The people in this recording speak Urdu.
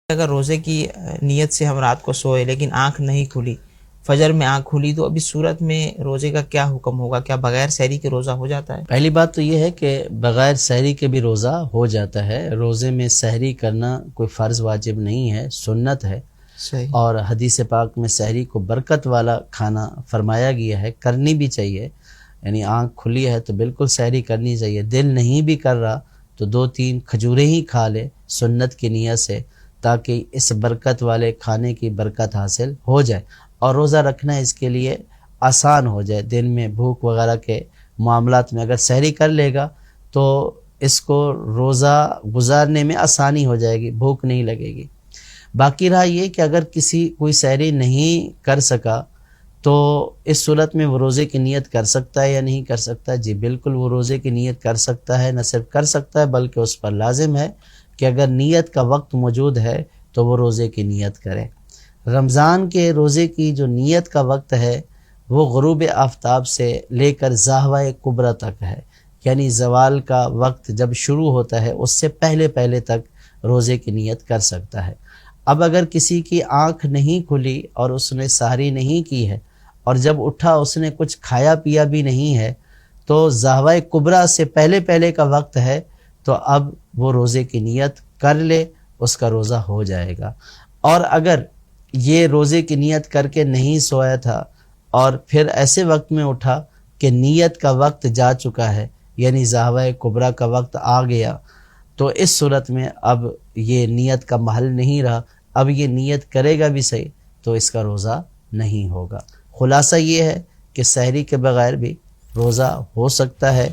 اگر روزے کی نیت سے ہم رات کو سوئے لیکن آنکھ نہیں کھلی، فجر میں آنکھ کھلی، تو ابھی صورت میں روزے کا کیا حکم ہوگا؟ کیا بغیر سحری کے روزہ ہو جاتا ہے؟ پہلی بات تو یہ ہے کہ بغیر سحری کے بھی روزہ ہو جاتا ہے۔ روزے میں سحری کرنا کوئی فرض واجب نہیں ہے، سنت ہے۔ صحیح۔ اور حدیث پاک میں سحری کو برکت والا کھانا فرمایا گیا ہے، کرنی بھی چاہیے۔ یعنی آنکھ کھلی ہے تو بالکل سحری کرنی چاہیے۔ دل نہیں بھی کر رہا تو 2-3 کھجوریں ہی کھا لے سنت کی نیت سے، تاکہ اس برکت والے کھانے کی برکت حاصل ہو جائے، اور روزہ رکھنا اس کے لیے آسان ہو جائے۔ دن میں بھوک وغیرہ کے معاملات میں اگر سحری کر لے گا تو اس کو روزہ گزارنے میں آسانی ہو جائے گی، بھوک نہیں لگے گی۔ باقی رہا یہ کہ اگر کوئی سحری نہیں کر سکا تو اس صورت میں وہ روزے کی نیت کر سکتا ہے یا نہیں کر سکتا؟ جی بالکل وہ روزے کی نیت کر سکتا ہے، نہ صرف کر سکتا ہے بلکہ اس پر لازم ہے کہ اگر نیت کا وقت موجود ہے تو وہ روزے کی نیت کرے۔ رمضان کے روزے کی جو نیت کا وقت ہے وہ غروب آفتاب سے لے کر ظاہرہ کبریٰ تک ہے، یعنی زوال کا وقت جب شروع ہوتا ہے اس سے پہلے تک روزے کی نیت کر سکتا ہے۔ اب اگر کسی کی آنکھ نہیں کھلی اور اس نے سحری نہیں کی ہے اور جب اٹھا اس نے کچھ کھایا پیا بھی نہیں ہے تو ظاہرہ کبریٰ سے پہلے کا وقت ہے، تو اب وہ روزے کی نیت کر لے، اس کا روزہ ہو جائے گا۔ اور اگر یہ روزے کی نیت کر کے نہیں سویا تھا اور پھر ایسے وقت میں اٹھا کہ نیت کا وقت جا چکا ہے، یعنی ظاہرہ کبریٰ کا وقت آ گیا، تو اس صورت میں اب یہ نیت کا محل نہیں رہا، اب یہ نیت کرے گا بھی صحیح تو اس کا روزہ نہیں ہوگا۔ خلاصہ یہ ہے کہ سحری کے بغیر بھی روزہ ہو سکتا ہے۔